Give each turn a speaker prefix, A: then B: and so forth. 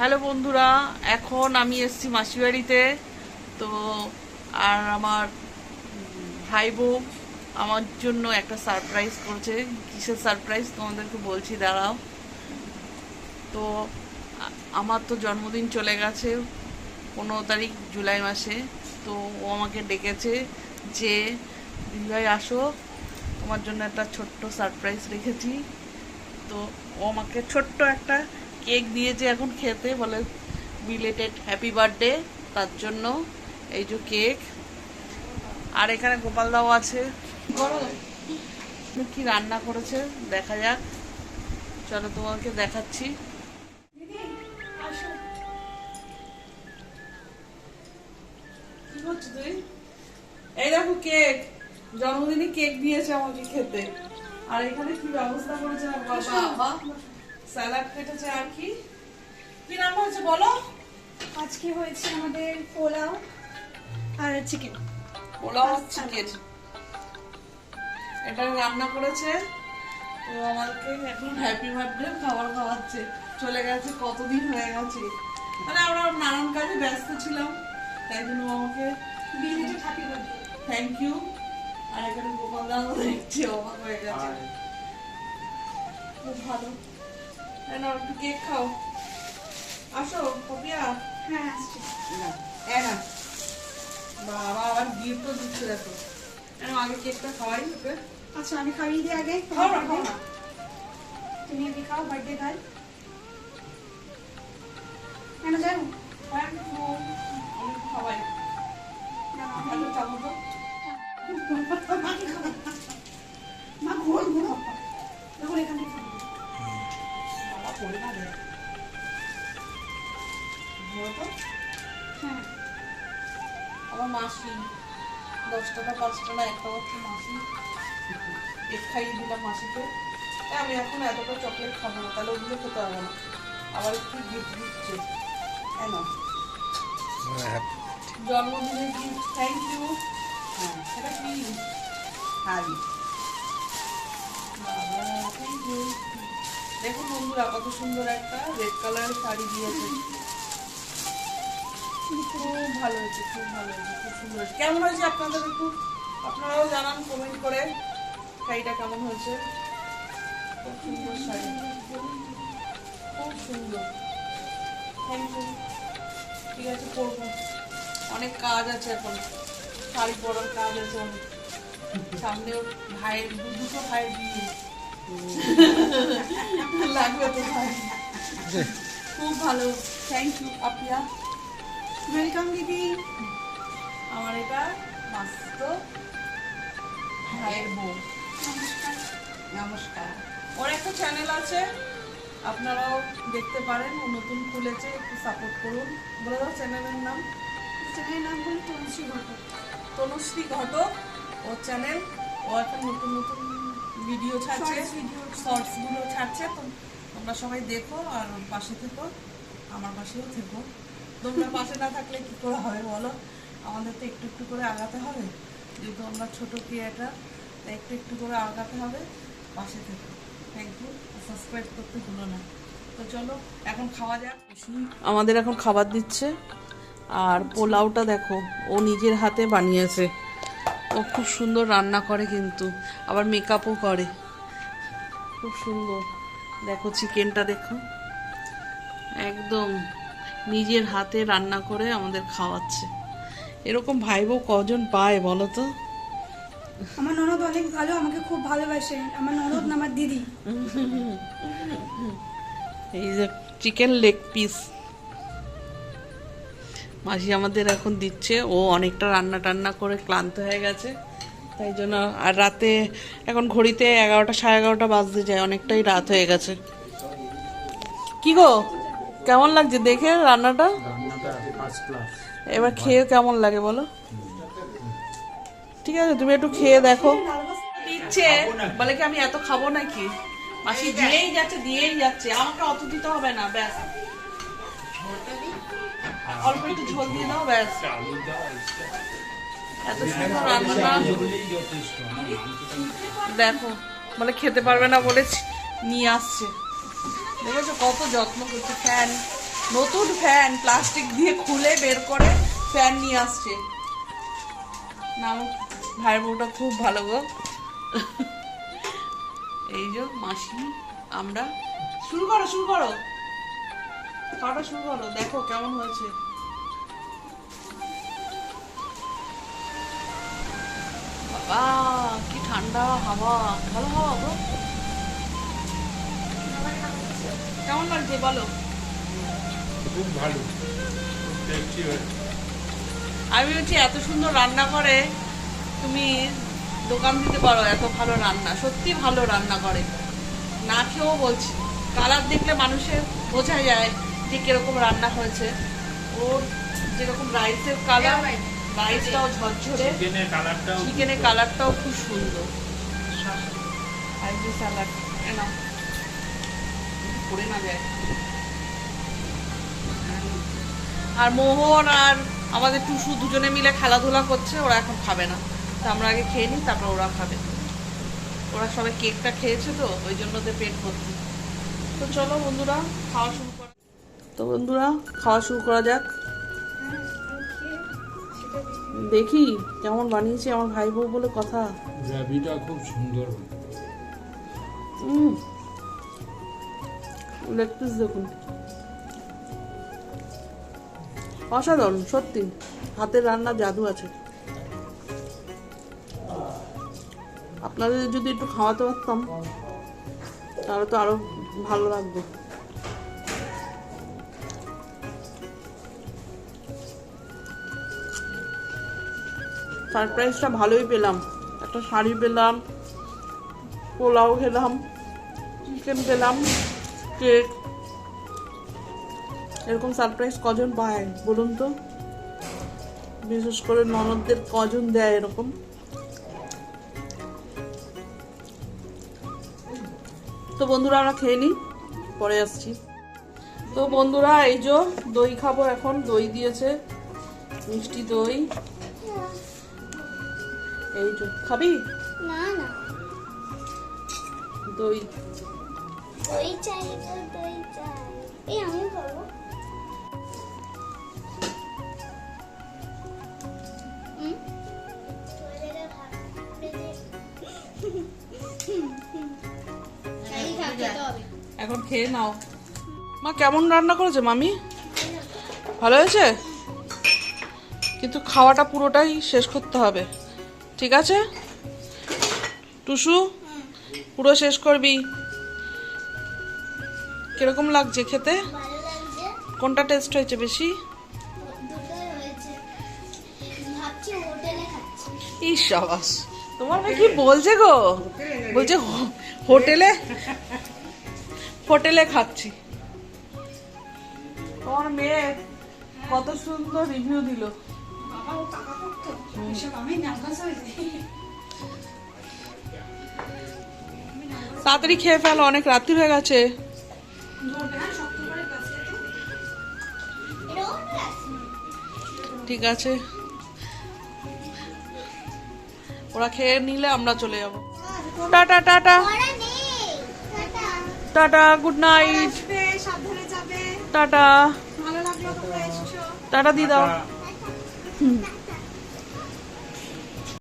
A: Hello বন্ধুরা, এখন আমি এসেছি মাসি বাড়িতে। তো আর আমার ভাই বউ আমার জন্য একটা সারপ্রাইজ করছে। কিসের সারপ্রাইজ তোমাদেরকে বলছি, দাঁড়াও। তো আমার তো জন্মদিন চলে গেছে 15 তারিখ জুলাই মাসে। তো ও আমাকে ডেকেছে যে দিদিভাই আসো, তোমার জন্য একটা ছোট্ট সারপ্রাইজ রেখেছি। তো ও আমাকে ছোট্ট একটা কেক দিয়েছে এখন খেতে, বলে বিলেটেড হ্যাপি বার্থডে। তার জন্য এই যে কেক, আর এখানে গোপাল দাও আছে। কি রান্না করেছে দেখা যাক, চলো তোমাকে দেখাচ্ছি। কি করছো তুই? এই দেখো কেক, জন্মদিনে কেক দিয়েছে আমাকে খেতে। আর এখানে কি ব্যবস্থা করেছে বাবা, স্যালাড কেটেছে। আর কি কি রান্না হয়েছে বলো?
B: আজকে হয়েছে আমাদের পোলাও আর চিকেন।
A: পোলাও আর চিকেন এটা রান্না করেছে। তো আমাকে এখন হ্যাপি বার্থডে খাবার খাওয়াচ্ছে। চলে গেছে, কতদিন হয়ে গেছে, মানে আমরা নানান কাজে ব্যস্ত ছিলাম, তাই জন্য আমাকে
B: belated happy birthday.
A: Thank you. আর এখানে গোপাল দাও দেখছি অবাক হয়ে গেছে, খুব ভালো। একটু কেক খাও, আসো কপিয়া।
B: হ্যাঁ আসছি।
A: বাবা আবার গিফটও দিচ্ছে, দেখো। আগে কেকটা খাওয়াই ওকে।
B: আচ্ছা আমি খাইয়ে দিই আগে।
A: খাও না, খাও না।
B: তুমি আগে খাও, বার্থডে গার্ল। কেন যাও?
A: খাওয়াই ভালো চাবো তো।
B: মা ঘুর ঘুর দেখুন এখান থেকে খাবো।
A: বাবা পড়ে না দেয় তো।
B: হ্যাঁ
A: আমার মাসি 10 টাকা 5 টাকা একটা মাত্র মাসি কেক খাইয়ে দিলাম মাসিকে। আমি এখন এতটা চকলেট খাবো না, তাহলে ওগুলো খেতে হবে না। আবার একটু গিফট দিচ্ছে, জন্মদিনের গিফট। Thank you. হ্যাঁ এটা কি? হাই বাবা, থ্যাংক ইউ। দেখুন বন্ধুরা, কত সুন্দর একটা রেড কালারের শাড়ি দিয়েছে। খুব ভালো হয়েছে, খুব ভালো হয়েছে, খুব সুন্দর হয়েছে। কেমন হয়েছে আপনাদের একটু আপনারাও জানান কমেন্ট করে, শাড়িটা কেমন হয়েছে। খুব সুন্দর শাড়ি, খুব সুন্দর। Thank you. ঠিক আছে, করবো। অনেক কাজ আছে এখন, শাড়ি পরার কাজ আছে অনেক। সামনে ওর ভাইয়ের দুটো ভাইয়ের বিয়ে লাগবে তো ভাই। খুব ভালো, থ্যাংক ইউ আপিয়া।
B: ওয়েলকাম দিদি।
A: আমার এটা মাস্ত ভাইয়ের বউ। নমস্কার। ওর একটা চ্যানেল আছে, আপনারাও দেখতে পারেন। ও নতুন খুলেছে, একটু সাপোর্ট করুন। বলে দাও চ্যানেলের নাম।
B: চ্যানেলের নাম হল তনুশ্রী ঘটক।
A: তনুশ্রী ঘটক ওর চ্যানেল। ও এখন নতুন নতুন ভিডিও ছাড়ছে, শর্টস গুলো ছাড়ছে। তো তোমরা সবাই দেখো আর ওর পাশে থেকো, আমার পাশেও থেকো। তোমরা পাশে না থাকলে কি করে হবে বলো? আমাদের তো একটু একটু করে আগাতে হবে, যেহেতু আমরা ছোট ক্রিয়েটার, তাই একটু একটু করে আগাতে হবে। পাশে থেকো। Thank you. সাবস্ক্রাইব করতে ভুলো না। তো চলো এখন খাওয়া যাক। আমাদের এখন খাবার দিচ্ছে। আর পোলাওটা দেখো, ও নিজের হাতে বানিয়েছে। ও খুব সুন্দর রান্না করে, কিন্তু আবার মেকআপও করে, খুব সুন্দর। দেখো চিকেনটা দেখো, একদম নিজের হাতে রান্না করে আমাদের খাওয়াচ্ছে। এরকম ভাই বউ কজন পায় বলো তো?
B: আমার ননদ অনেক ভালো, আমাকে খুব ভালোবাসে। আমার ননদ না, আমার দিদি।
A: এই যে চিকেন লেগ পিস মাসি আমাদের এখন দিচ্ছে। ও অনেকটা রান্না টান্না করে ক্লান্ত হয়ে গেছে, তাই জন্য। আর রাতে এখন ঘড়িতে 11টা 11:30 বাজতে যায়, অনেকটাই রাত হয়ে গেছে। কি গো, কেমন লাগছে দেখে রান্নাটা? এবার খেয়ে কেমন লাগে বলো? ঠিক আছে, তুমি একটু খেয়ে দেখো। দিচ্ছে বলে কি আমি এত খাবো নাকি? মাসি দিয়েই যাচ্ছে, দিয়েই যাচ্ছে। আমাকে অত দিতে হবে না, ব্যাস। অল্প একটু ঝোল দিয়ে দাও, ব্যাস। এত সুন্দর রান্না দেখো, বলে খেতে পারবে না বলে নিয়ে আসছে। দেখেছো কত যত্ন করছে। ফ্যান নতুন ফ্যান প্লাস্টিক দিয়ে খুলে বের করে ফ্যান নিয়ে আসছে। না আমার ভাইয়ের বউটা খুব ভালো গো। এই যে মাসি আমরা শুরু করো খাওয়াটা শুরু করো, দেখো কেমন হয়েছে। বাবা কি ঠান্ডা হাওয়া, ভালো হাওয়া গো। কেমন লাগছে বলো?
C: খুব ভালো, টেস্টি হয়েছে।
A: আমি বলছি এত সুন্দর রান্না করে, তুমি দোকান দিতে পারো, এত ভালো রান্না, সত্যি ভালো রান্না করে। না খেয়েও বলছি, কালার দেখলে মানুষের বোঝা যায় যে কিরকম রান্না হয়েছে। ওর যেরকম রাইসের কালার, রাইসটাও ঝরঝরে, চিকেনের কালারটাও খুব সুন্দর। আর যে স্যালাড এনাও পড়ে না যায়। আর মোহন আর আমাদের টুসু দুজনে মিলে খেলাধুলা করছে, ওরা এখন খাবে না। তো আমরা আগে খেয়ে নিই, তারপর ওরা খাবে। ওরা সবাই কেকটা খেয়েছে তো ওই জন্য ওদের পেট ভর্তি। তো চলো বন্ধুরা খাওয়া শুরু করা। তো বন্ধুরা খাওয়া শুরু করা যাক। দেখি কেমন বানিয়েছে আমার ভাই বউ বলে কথা।
C: গ্রেভিটা খুব সুন্দর।
A: লেগ পিস দেখুন, অসাধারণ সত্যি, হাতের রান্না জাদু আছে। আপনাদের যদি একটু খাওয়াতে পারতাম তাহলে তো আরো ভালো লাগবে। সারপ্রাইজটা ভালোই পেলাম, একটা শাড়ি পেলাম, পোলাও খেলাম, চিকেন পেলাম, কেক। এরকম সারপ্রাইজ কজন পায় বলুন তো? বিশেষ করে ননদদের কজন দেয় এরকম? তো বন্ধুরা আমরা খেয়ে নিই, পরে আসছি। তো বন্ধুরা এই যে দই খাবো এখন, দই দিয়েছে, মিষ্টি দই। এই যে খাবি?
D: না না,
A: দই
D: দই চাই তো দই চাই। এই আমি খাবো।
A: এখন খেয়ে নাও। মা কেমন রান্না করেছে মামি? ভালো হয়েছে, কিন্তু খাওয়াটা পুরোটাই শেষ করতে হবে, ঠিক আছে? টুসু পুরো শেষ করবি। কিরকম লাগছে খেতে?
D: ভালো লাগছে,
A: কোনটা টেস্ট হয়েছে বেশি?
D: দুটোই হয়েছে। ভাবছি হোটেলে খাচ্ছি।
A: ইস সাবাস, তোমার মেয়ে কি বলছে গো? বলছে হোটেলে হোটেলে খাচ্ছি। তোমার মেয়ে কত সুন্দর রিভিউ দিল। তাড়াতাড়ি খেয়ে ফেলো, অনেক রাত্রি হয়ে গেছে। ঠিক আছে, ওরা খেয়ে নিলে আমরা চলে যাব। টাটা টাটা
D: ওরা নেই, টাটা।
A: টাটা, গুড নাইট,
B: সাবধানে যাবে।
A: টাটা
B: ভালো লাগলো তোমরা এসেছো।
A: টাটা দি দাও।
C: টাটা।
A: হুম।